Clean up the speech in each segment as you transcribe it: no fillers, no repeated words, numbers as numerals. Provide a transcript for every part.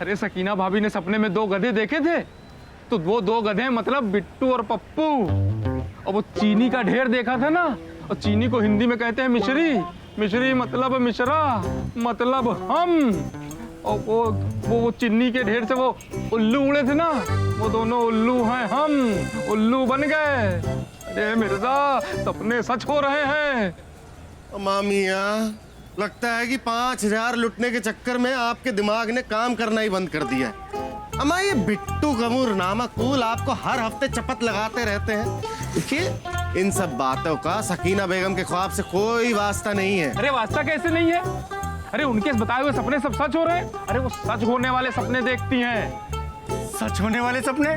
अरे सकीना भाभी ने सपने में 2 गधे देखे थे, तो वो 2 गधे मतलब बिट्टू और पप्पू। और वो चीनी का ढेर देखा था ना, और चीनी को हिंदी में कहते हैं मिश्री। मिश्री मतलब मिश्रा, मतलब हम। और वो चीनी के ढेर से वो उल्लू उड़े थे ना, वो दोनों उल्लू हैं हम, उल्लू बन गए। अरे मिर्जा, सपने सच हो रहे हैं। मामिया, लगता है कि 5000 लुटने के चक्कर में आपके दिमाग ने काम करना ही बंद कर दिया है। अम्मा, ये बिट्टू कमूर नामकूल आपको हर हफ्ते चपत लगाते रहते हैं। देखिए, इन सब बातों का सकीना बेगम के ख्वाब से कोई वास्ता नहीं है। अरे वास्ता कैसे नहीं है? अरे उनके बताए हुए सपने सब सच हो रहे हैं। अरे वो सच होने वाले सपने देखती हैं। सच होने वाले सपने?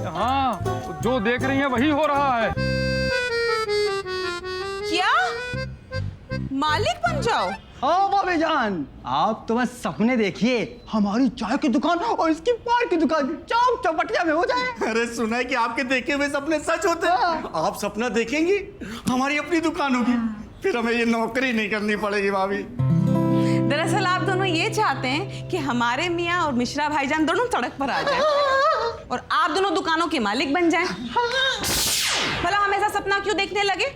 हाँ, जो देख रही हैं वही हो रहा है। क्या मालिक बन जाओ? हाँ भाभी जान, आप तो बस सपने देखिए, हमारी चाय की दुकान और इसकी पान की दुकान चौक चौपटिया में हो जाए। अरे सुना है कि आपके देखे हुए सपने सच होते हैं। आप सपना देखेंगी, हमारी अपनी दुकान होगी, फिर हमें ये नौकरी नहीं करनी पड़ेगी भाभी। दरअसल आप दोनों ये चाहते हैं कि हमारे मियाँ और मिश्रा भाईजान दोनों सड़क पर आ जाएं और आप दोनों दुकानों के मालिक बन जाएं। भला हम ऐसा सपना क्यों देखने लगे?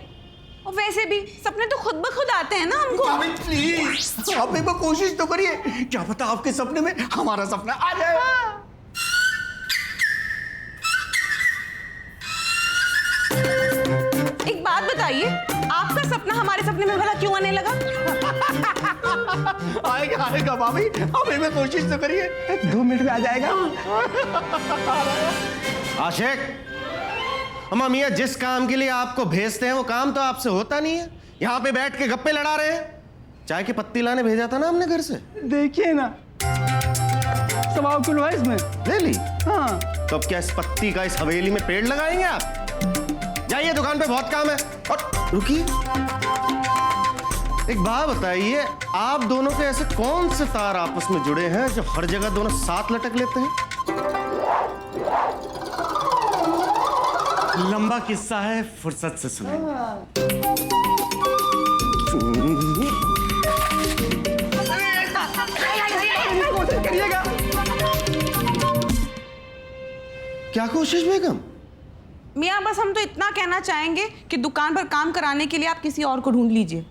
और वैसे भी सपने तो खुद ब खुद आते हैं ना हमको। भाभी प्लीज, आप एक बार कोशिश तो करिए, क्या पता आपके सपने में हमारा सपना आ जाए। एक बात बताइए, आपका सपना हमारे सपने में भला क्यों आने लगा? आएगा आएगा भाभी, आप एक बार कोशिश तो करिए। 2 मिनट में आ जाएगा। आशिक, अम्मा मियाँ, जिस काम के लिए आपको भेजते हैं वो काम तो आपसे होता नहीं है। यहाँ पे बैठ के गप्पे लड़ा रहे हैं। चाय की पत्ती लाने भेजा था ना हमने घर से, देखिए ना, 1.25 किलो है इसमें। ले ली? हाँ। तो अब क्या इस पत्ती का इस हवेली में पेड़ लगाएंगे आप? जाइए, दुकान पे बहुत काम है। और रुकिए, एक बात बताइए, आप दोनों के ऐसे कौन से तार आपस में जुड़े हैं जो हर जगह दोनों साथ लटक लेते हैं? लंबा किस्सा है, फुर्सत से सुनिए। करिएगा। क्या कोशिश बेगम? मियाँ, बस हम तो इतना कहना चाहेंगे कि दुकान पर काम कराने के लिए आप किसी और को ढूंढ लीजिए।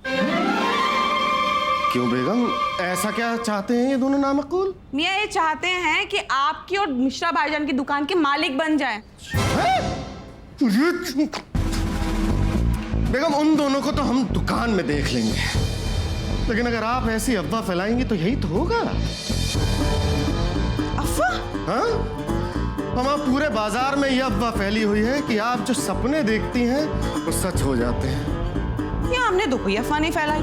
क्यों बेगम, ऐसा क्या चाहते हैं ये दोनों नामकूल? मियाँ ये चाहते हैं कि आपकी और मिश्रा भाईजान की दुकान के मालिक बन जाएं। बेगम, उन दोनों को तो हम दुकान में देख लेंगे, लेकिन अगर आप ऐसी अफवाह फैलाएंगी तो यही तो होगा। अफवाह? हाँ, हमारे पूरे बाजार में यह अफवाह फैली हुई है कि आप जो सपने देखती हैं वो सच हो जाते हैं। या हमने तो कोई अफवाह नहीं फैलाई।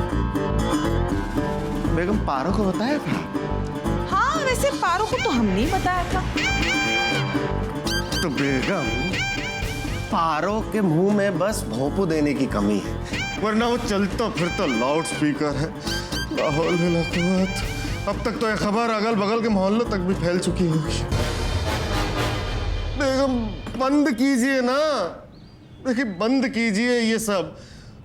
बेगम, पारो को बताया था? हाँ, वैसे पारो को तो हमने ही बताया था। तो बेगम, पारो के मुंह में बस भोंपू देने की कमी है, वरना वो चलता फिरता लाउड स्पीकर है। लाहौल में लकुवत। अब तक तो यह खबर अगल बगल के मोहल्लों तक भी फैल चुकी होगी। बेगम, बंद कीजिए ना, देखिए बंद कीजिए ये सब,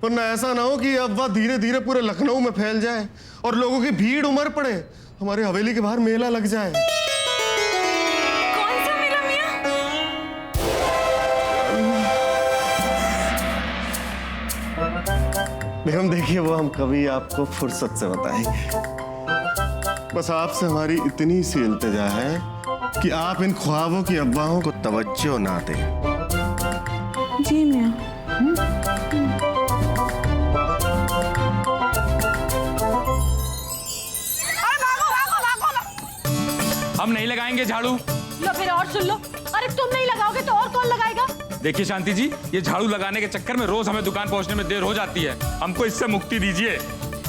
वरना ऐसा ना हो कि ये अफवाह धीरे धीरे पूरे लखनऊ में फैल जाए और लोगों की भीड़ उमड़ पड़े, हमारी हवेली के बाहर मेला लग जाए। कौन सा मेला मियाँ? बेगम देखिए, वो हम कभी आपको फुर्सत से बताएंगे। बस आपसे हमारी इतनी सी इल्तिजा है कि आप इन ख्वाबों की अफवाहों को तवज्जो ना दें। जी मियाँ। हम नहीं लगाएंगे झाड़ू। लो फिर और सुन लो। अरे तुम नहीं लगाओगे तो और कौन लगाएगा? देखिए शांति जी, ये झाड़ू लगाने के चक्कर में रोज हमें दुकान पहुंचने में देर हो जाती है। हमको इससे मुक्ति दीजिए।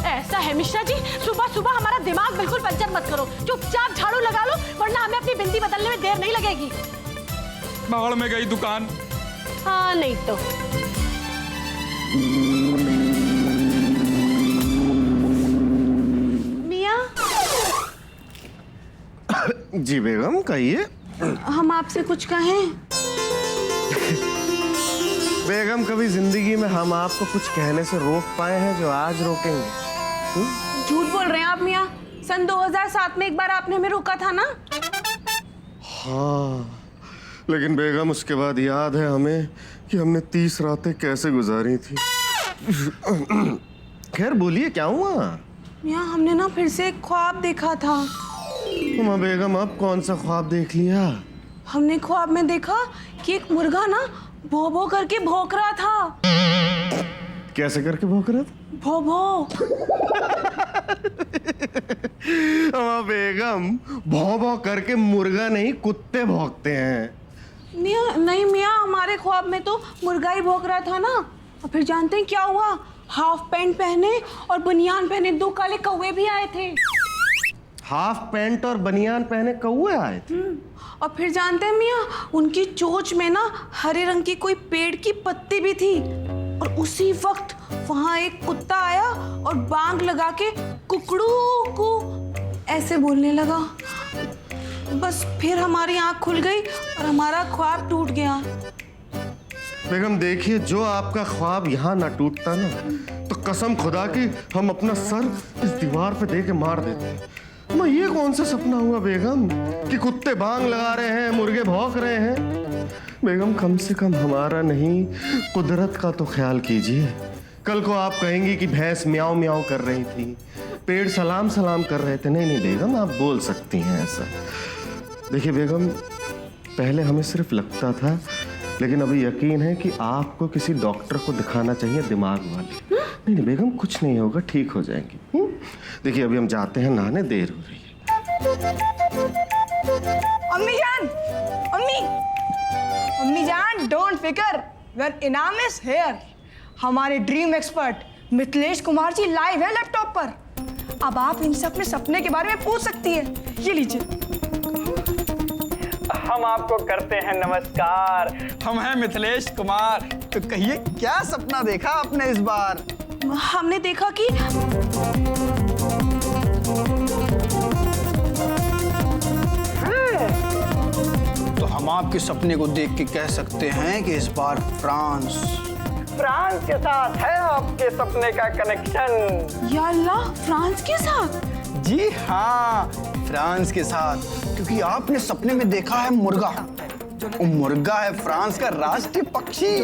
ऐसा है मिश्रा जी, सुबह सुबह हमारा दिमाग बिल्कुल पंचर मत करो। चुपचाप झाड़ू लगा लो, वरना हमें अपनी बिंदी बदलने में देर नहीं लगेगी। भाड़ में गई दुकान। हाँ नहीं तो। मियाँ, जी बेगम, कहिए। हम आपसे कुछ कहें? बेगम, कभी जिंदगी में हम आपको कुछ कहने से रोक पाए हैं जो आज रोकेंगे? झूठ बोल रहे हैं आप मियाँ। सन 2007 में एक बार आपने हमें रोका था ना। हाँ, लेकिन बेगम उसके बाद याद है हमें कि हमने 30 रातें कैसे गुजारी थी। खैर बोलिए क्या हुआ? मियाँ हमने ना फिर से एक ख्वाब देखा था। हुमा बेगम अब कौन सा ख्वाब देख लिया? हमने ख्वाब में देखा कि एक मुर्गा ना भौ भौ करके भौंक रहा था। कैसे करके भौंक रहा था? भौ भौ। हुमा बेगम, भौ भौ करके मुर्गा नहीं कुत्ते भौंकते हैं। मियाँ नहीं मियाँ, हमारे ख्वाब में तो मुर्गा ही भौंक रहा था ना। और फिर जानते हैं क्या हुआ? हाफ पैंट पहने और बनियान पहने 2 काले कौवे भी आए थे। हाफ पैंट और बनियान पहने कौवे आए थे? और फिर जानते हैं मियाँ, उनकी चोंच में ना हरे रंग की कोई पेड़ की पत्ती भी थी। और उसी वक्त वहां एक कुत्ता आया और बांग लगा के कुकड़ू को ऐसे बोलने लगा। बस फिर हमारी आंख खुल गई और हमारा ख्वाब टूट गया। बेगम देखिए, जो आपका ख्वाब यहाँ ना टूटता ना तो कसम खुदा की हम अपना सर इस दीवार पे दे के मार देते। मैं ये कौन सा सपना हुआ बेगम कि कुत्ते बांग लगा रहे हैं, मुर्गे भौंक रहे हैं? बेगम कम से कम हमारा नहीं, कुदरत का तो ख्याल कीजिए। कल को आप कहेंगी कि भैंस म्याऊं म्याऊं कर रही थी, पेड़ सलाम सलाम कर रहे थे। नहीं नहीं बेगम, आप बोल सकती हैं ऐसा। देखिए बेगम, पहले हमें सिर्फ लगता था, लेकिन अभी यकीन है कि आपको किसी डॉक्टर को दिखाना चाहिए, दिमाग वाले। नहीं नहीं बेगम, कुछ नहीं होगा, ठीक हो जाएंगी। देखिए अभी हम जाते हैं नहाने, देर हो रही है। अम्मी जान, अम्मी जान, डोंट फिकर, वेयर इनाम इज हियर। हमारे dream expert Mithilesh Kumar ji live है लैपटॉप पर। अब आप इनसे अपने सपने के बारे में पूछ सकती है। ये लीजिए। हम आपको करते हैं नमस्कार। हम हैं मिथिलेश कुमार। तो कहिए क्या सपना देखा आपने इस बार? हमने देखा कि तो हम आपके सपने को देख के कह सकते हैं कि इस बार फ्रांस के साथ है आपके सपने का कनेक्शन। या अल्लाह, फ्रांस के साथ? जी हाँ, फ्रांस के साथ, क्योंकि आपने सपने में देखा है मुर्गा। और मुर्गा है फ्रांस का राष्ट्रीय पक्षी।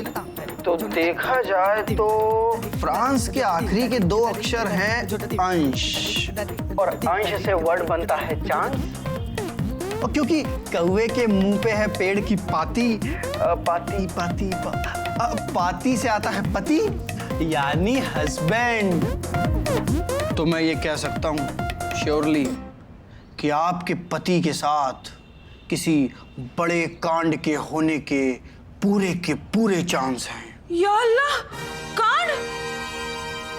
तो देखा जाए तो फ्रांस के आखिरी के 2 अक्षर हैं अंश, और अंश से वर्ड बनता है चांस। और क्योंकि कौवे के मुंह पे है पेड़ की पाती, पाती से आता है पति, यानी हस्बैंड। तो मैं ये कह सकता हूँ श्योरली कि आपके पति के साथ किसी बड़े कांड के होने के पूरे चांस हैं। या अल्लाह, कांड?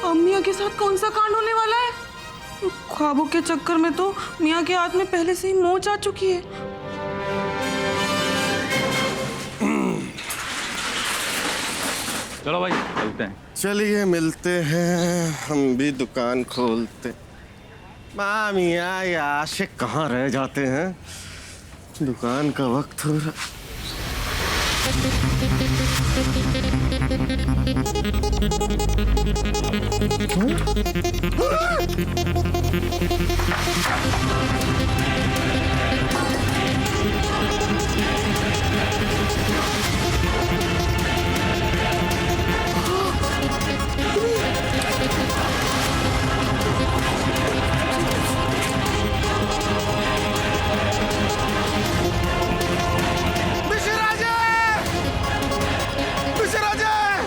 अम्मिया के साथ कौन सा कांड होने वाला है? ख्वाबों के चक्कर में तो मियाँ के हाथ में पहले से ही मोच आ चुकी है। चलो भाई चलते हैं। चलिए मिलते हैं, हम भी दुकान खोलते। माँ मियाँ ये आशिक कहाँ रह जाते हैं? दुकान का वक्त हो रहा।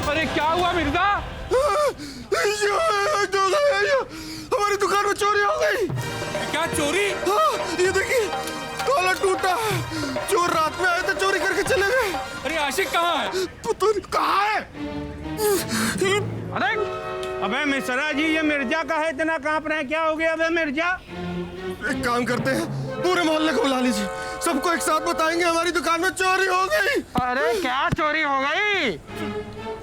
अरे क्या हुआ मिर्जा? हमारी दुकान में चोरी हो गई। क्या चोरी? हाँ, ये देखिए ताला टूटा है। चोर रात में आए थे, चोरी करके चले गए। अरे आशिक कहाँ है? पता नहीं कहाँ है। अरे अबे मिश्रा जी, ये मिर्जा का है, इतना कांप रहे हैं, क्या हो गया अबे मिर्जा? एक काम करते हैं, पूरे मोहल्ले को बुला लीजिए, सबको एक साथ बताएंगे हमारी दुकान में चोरी हो गई। अरे क्या चोरी हो गई?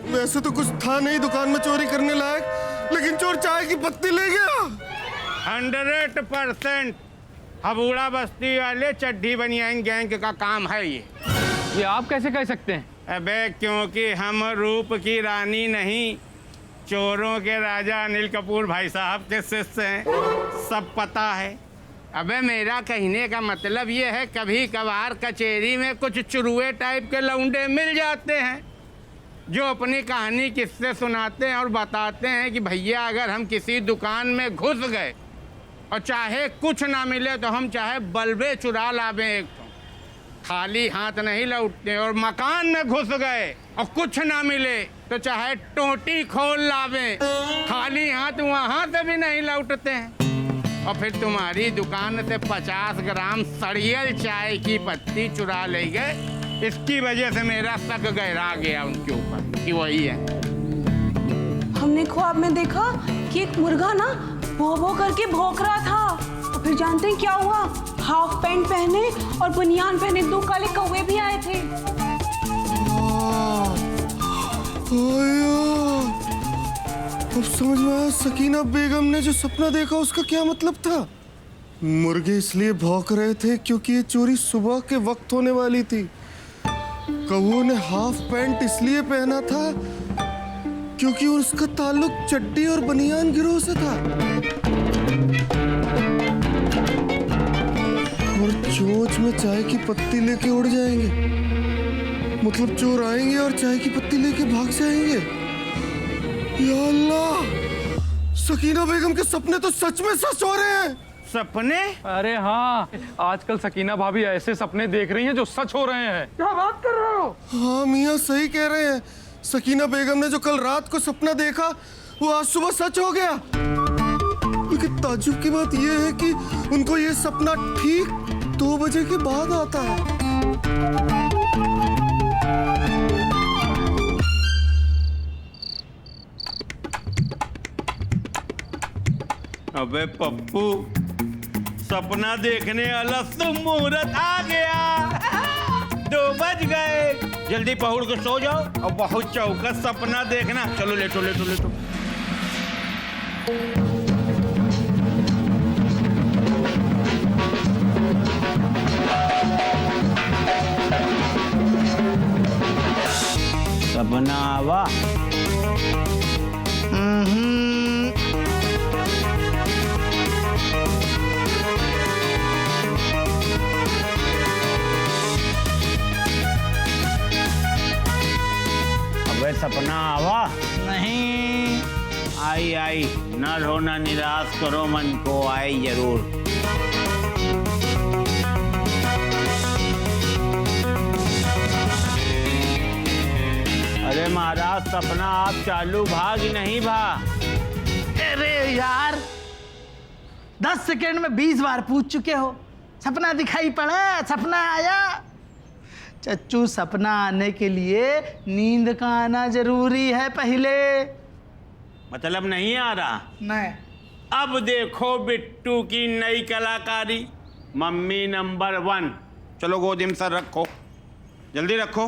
वैसे तो कुछ था नहीं दुकान में चोरी करने लायक, लेकिन चोर चाय की पत्ती ले गया। 100% हबूड़ा बस्ती वाले चड्ढी बनियान गैंग का काम है ये आप कैसे कह सकते हैं? अबे क्योंकि हम रूप की रानी नहीं, चोरों के राजा अनिल कपूर भाई साहब के शिष्य हैं, सब पता है। अबे मेरा कहने का मतलब ये है कभी कभार कचहरी में कुछ चुरुए टाइप के लौंडे मिल जाते हैं जो अपनी कहानी किससे सुनाते हैं और बताते हैं कि भैया अगर हम किसी दुकान में घुस गए और चाहे कुछ ना मिले तो हम चाहे बल्बे चुरा लावें एक तो खाली हाथ नहीं लौटते, और मकान में घुस गए और कुछ ना मिले तो चाहे टोटी खोल लावें खाली हाथ वहाँ से भी नहीं लौटते हैं। और फिर तुम्हारी दुकान से 50 ग्राम सड़ियल चाय की पत्ती चुरा ले गए, इसकी वजह से मेरा शक गहरा गया उनके ऊपर कि वही है। हमने ख्वाब में देखा कि एक मुर्गा ना भौ भौ करके भौंक रहा था, और फिर जानते हैं क्या हुआ? हाफ पैंट पहने और बनियान पहने 2 काले कौवे भी आए थे। अब समझ में आया सकीना बेगम ने जो सपना देखा उसका क्या मतलब था। मुर्गे इसलिए भौंक रहे थे क्योंकि ये चोरी सुबह के वक्त होने वाली थी। कौवों ने हाफ पैंट इसलिए पहना था क्योंकि उसका ताल्लुक चड्डी और बनियान गिरोह से था। और चोंच में चाय की पत्ती लेके उड़ जाएंगे, मतलब चोर आएंगे और चाय की पत्ती लेके भाग जाएंगे। या अल्लाह, सकीना बेगम के सपने तो सच में सच हो रहे हैं। सपने? अरे हाँ, आजकल सकीना भाभी ऐसे सपने देख रही हैं जो सच हो रहे हैं। क्या बात कर रहे हो? हाँ मियाँ सही कह रहे हैं। सकीना बेगम ने जो कल रात को सपना देखा वो आज सुबह सच हो गया। लेकिन ताज्जुब की बात यह है कि उनको ये सपना ठीक 2 बजे के बाद आता है। अबे पप्पू, सपना देखने वाला शुभ मुहूर्त आ गया। 2 बज गए, जल्दी पहुड़ के सो जाओ और बहुत चौकस सपना देखना। चलो लेटो लेटो लेटो। सपना आवा। सपना आवा नहीं आई आई, न रोना निराश करो मन को, आई जरूर। अरे महाराज सपना आप चालू भाग नहीं भा। अरे यार 10 सेकेंड में 20 बार पूछ चुके हो। सपना दिखाई पड़ा, सपना आया। चच्चू सपना आने के लिए नींद का आना जरूरी है पहले। मतलब नहीं आ रहा? नहीं। अब देखो बिट्टू की नई कलाकारी, मम्मी नंबर 1। चलो गोदी में सर रखो, जल्दी रखो।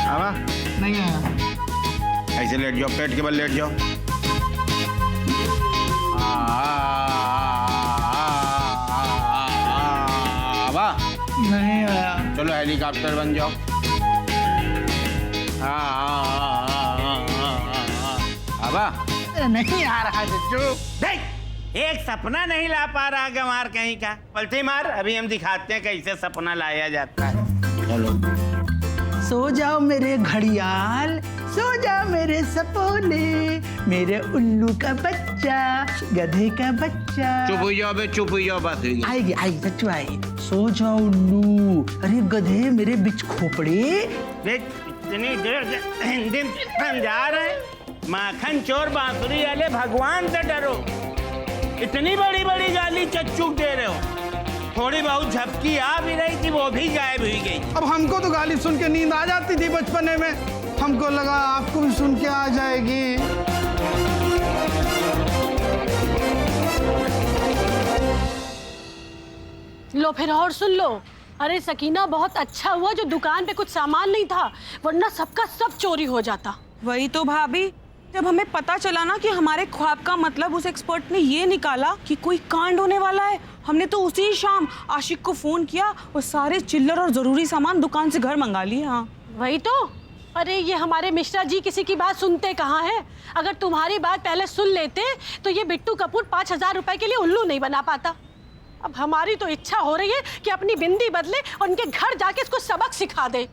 आवा? नहीं आया। ऐसे लेट जाओ, पेट के बल लेट जाओ। नहीं आया। चलो हेलीकॉप्टर बन जाओ। आवा? नहीं आ रहा चच्चू। देख, एक सपना नहीं ला पा रहा गंवार कहीं का। पलटी मार, अभी हम दिखाते हैं कैसे सपना लाया जाता है। चलो सो जाओ मेरे घड़ियाल, सो जाओ मेरे सपोले, मेरे उल्लू का बच्चा, गधे का बच्चा। चुप हो जाओ बे, चुप हो जाओ, बस हो गई। आएगी आई सच्चू आई। सो जाओ उल्लू। अरे गधे मेरे बिच खोपड़े। इतनी देर से हिंदी में समझा रहे, माखन चोर बांसुरी वाले, भगवान से डरो। इतनी बड़ी बड़ी गाली चच्चू दे रहे हो। थोड़ी बहुत झपकी आ भी रही थी, वो भी गायब हुई गई। अब हमको तो गाली सुन के नींद आ जाती थी बचपने में, हमको लगा आपको भी सुन के आ जाएगी। लो फिर और सुन लो। अरे सकीना बहुत अच्छा हुआ जो दुकान पे कुछ सामान नहीं था, वरना सबका सब चोरी हो जाता। वही तो भाभी, जब हमें पता चला ना कि हमारे ख्वाब का मतलब उस एक्सपर्ट ने ये निकाला कि कोई कांड होने वाला है, हमने तो उसी शाम आशिक को फोन किया और सारे चिल्लर और जरूरी सामान दुकान से घर मंगा लिए। हाँ वही तो, अरे ये हमारे मिश्रा जी किसी की बात सुनते कहाँ हैं? अगर तुम्हारी बात पहले सुन लेते तो ये बिट्टू कपूर 5,000 रुपए के लिए उल्लू नहीं बना पाता। अब हमारी तो इच्छा हो रही है कि अपनी बिंदी बदले और उनके घर जाके इसको सबक सिखा दे।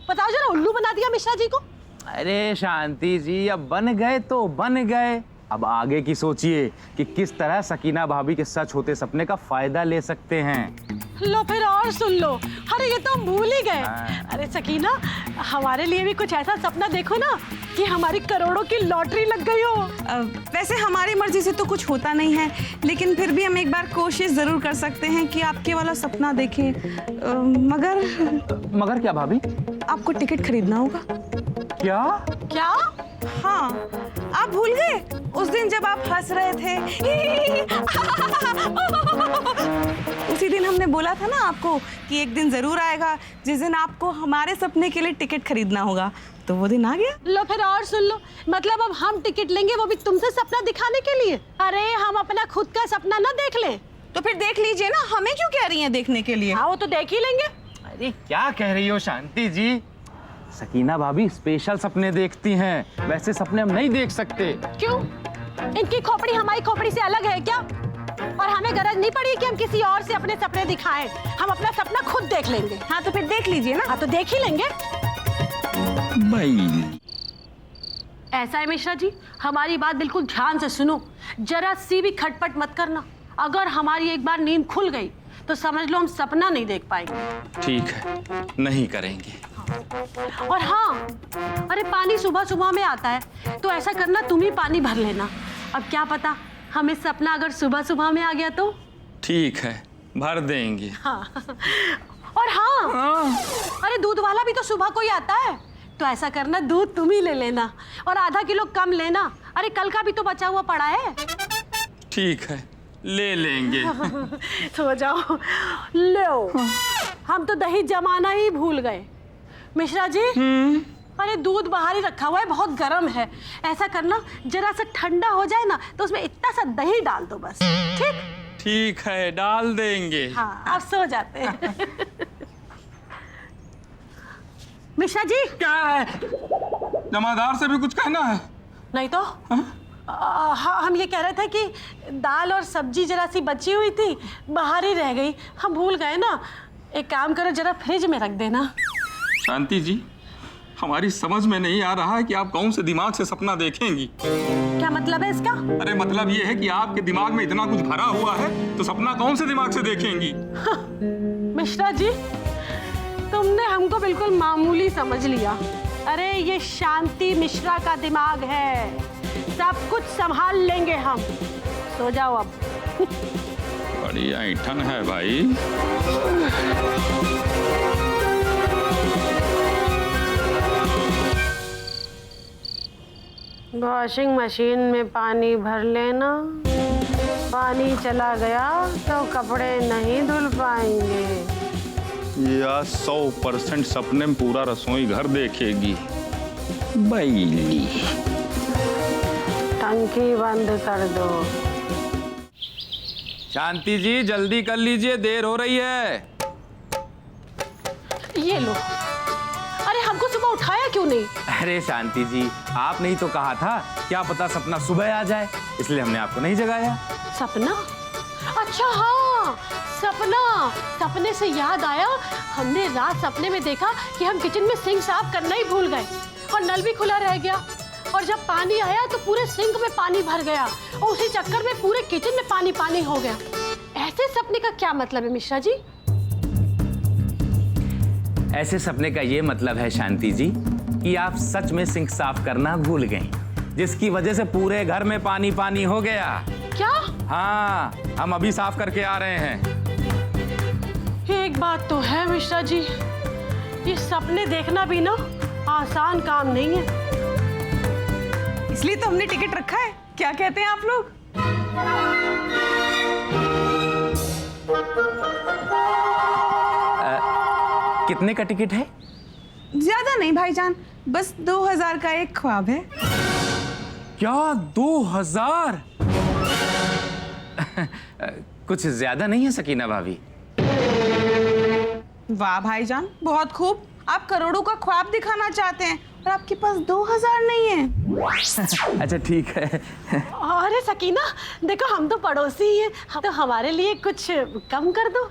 बताओ जरा, उल्लू बना दिया मिश्रा जी को। अरे शांति जी, अब बन गए तो बन गए, अब आगे की सोचिए कि किस तरह सकीना भाभी के सच होते सपने का फायदा ले सकते हैं। लो फिर और सुन लो। अरे ये तो हम भूल ही गए। अरे सकीना, हमारे लिए भी कुछ ऐसा सपना देखो ना कि हमारी करोड़ों की लॉटरी लग गई हो। वैसे हमारी मर्जी से तो कुछ होता नहीं है, लेकिन फिर भी हम एक बार कोशिश जरूर कर सकते हैं कि आपके वाला सपना देखें। मगर क्या भाभी? आपको टिकट खरीदना होगा। क्या? क्या? हाँ, आप भूल गए उस दिन जब आप हंस रहे थे? उसी दिन हमने बोला था ना आपको कि एक दिन जरूर आएगा जिस दिन आपको हमारे सपने के लिए टिकट खरीदना होगा। तो वो दिन आ गया। लो फिर और सुन लो, मतलब अब हम टिकट लेंगे, वो भी तुमसे सपना दिखाने के लिए? अरे हम अपना खुद का सपना ना देख ले तो फिर देख लीजिए ना, हमें क्यों कह रही हैं देखने के लिए? हाँ, वो तो देख ही लेंगे। अरे क्या कह रही हो शांति जी? सकीना भाभी स्पेशल सपने देखती हैं, वैसे सपने हम नहीं देख सकते। क्यों? इनकी खोपड़ी हमारी खोपड़ी से अलग है क्या? और हमें गरज नहीं पड़ी कि हम किसी और से अपने सपने दिखाएं, हम अपना सपना खुद देख लेंगे। हाँ तो फिर देख लीजिए ना। हाँ तो देख ही लेंगे। ऐसा है मिश्रा जी, हमारी बात बिल्कुल ध्यान से सुनो, जरा सी भी खटपट मत करना। अगर हमारी एक बार नींद खुल गई तो समझ लो हम सपना नहीं देख पाएंगे। ठीक है, नहीं करेंगे। और हाँ, अरे पानी सुबह सुबह में आता है तो ऐसा करना, तुम ही पानी भर लेना। अब क्या पता हमें सपना अगर सुबह सुबह में आ गया तो? ठीक है, भर देंगे। हाँ। और हाँ, अरे दूध वाला भी तो सुबह को ही आता है, तो ऐसा करना दूध तुम ही ले लेना और आधा किलो कम लेना। अरे कल का भी तो बचा हुआ पड़ा है। ठीक है, ले लेंगे। सो जाओ। लो, हम तो दही जमाना ही भूल गए। मिश्रा जी, अरे दूध बाहर ही रखा हुआ है, बहुत गर्म है। ऐसा करना, जरा सा ठंडा हो जाए ना तो उसमें इतना सा दही डाल दो बस। ठीक? ठीक है, डाल देंगे। हाँ, अब सो जाते हैं। मिश्रा जी, क्या है? जमादार से भी कुछ कहना है? नहीं तो हम ये कह रहे थे कि दाल और सब्जी जरा सी बची हुई थी, बाहर ही रह गई, हम भूल गए ना। एक काम करो, जरा फ्रिज में रख देना। शांति जी, हमारी समझ में नहीं आ रहा है कि आप कौन से दिमाग से सपना देखेंगी। क्या मतलब है इसका? अरे मतलब ये है कि आपके दिमाग में इतना कुछ भरा हुआ है तो सपना कौन से दिमाग से देखेंगी? मिश्रा जी, तुमने हमको बिल्कुल मामूली समझ लिया। अरे ये शांति मिश्रा का दिमाग है, सब कुछ संभाल लेंगे हम। सो जाओ अब। बढ़िया ऐठन है भाई। वॉशिंग मशीन में पानी भर लेना, पानी चला गया तो कपड़े नहीं धुल पाएंगे। ये आज 100% सपने में पूरा रसोई घर देखेगी। बैली, टंकी बंद कर दो। शांति जी जल्दी कर लीजिए, देर हो रही है। ये लो। अरे हमको सुबह उठाया क्यों नहीं? अरे शांति जी, आपने ही तो कहा था क्या पता सपना सुबह आ जाए, इसलिए हमने आपको नहीं जगाया। सपना? अच्छा हाँ, सपना। सपने से याद आया, हमने रात सपने में देखा कि हम किचन में सिंक साफ करना ही भूल गए और नल भी खुला रह गया, और जब पानी आया तो पूरे सिंक में पानी भर गया और उसी चक्कर में पूरे किचन में पानी पानी हो गया। ऐसे सपने का क्या मतलब है मिश्रा जी? ऐसे सपने का ये मतलब है शांति जी कि आप सच में सिंक साफ करना भूल गई, जिसकी वजह से पूरे घर में पानी पानी हो गया। क्या? हाँ, हम अभी साफ करके आ रहे हैं। एक बात तो है मिश्रा जी, ये सपने देखना भी ना आसान काम नहीं है। इसलिए तो हमने टिकट रखा है। क्या कहते हैं आप लोग? कितने का टिकट है? ज्यादा नहीं भाईजान, बस 2000 का एक ख्वाब है। क्या 2000? कुछ ज्यादा नहीं है सकीना भाभी? वाह भाईजान, बहुत खूब। आप करोड़ों का ख्वाब दिखाना चाहते हैं और आपके पास 2000 नहीं है। अच्छा ठीक है। अरे सकीना, देखो हम तो पड़ोसी ही हैं, तो हमारे लिए कुछ कम कर दो।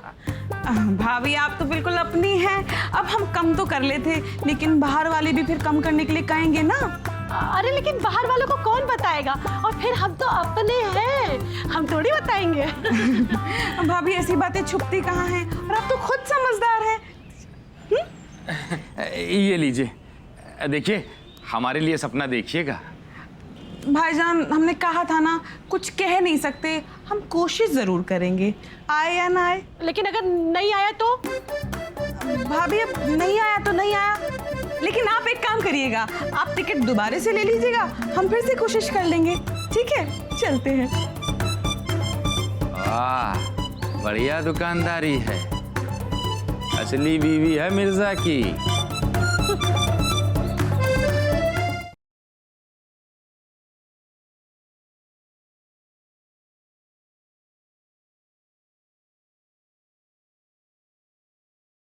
भाभी आप तो बिल्कुल अपनी हैं। अब हम कम तो कर लेते, लेकिन बाहर वाले भी फिर कम करने के लिए कहेंगे ना। अरे लेकिन बाहर वालों को कौन बताएगा, और फिर हम तो अपने हैं, हम थोड़ी बताएंगे। भाभी ऐसी बातें छुपती कहाँ हैं, और आप तो खुद समझदार हैं। ये लीजिए, देखिए हमारे लिए सपना देखिएगा। भाईजान हमने कहा था ना, कुछ कह नहीं सकते, हम कोशिश जरूर करेंगे, आए या ना आए। लेकिन अगर नहीं आया तो? भाभी अब नहीं आया तो नहीं आया, लेकिन आप एक काम करिएगा, आप टिकट दोबारा से ले लीजिएगा, हम फिर से कोशिश कर लेंगे। ठीक है, चलते हैं। वाह, बढ़िया दुकानदारी है, असली बीवी है मिर्जा की।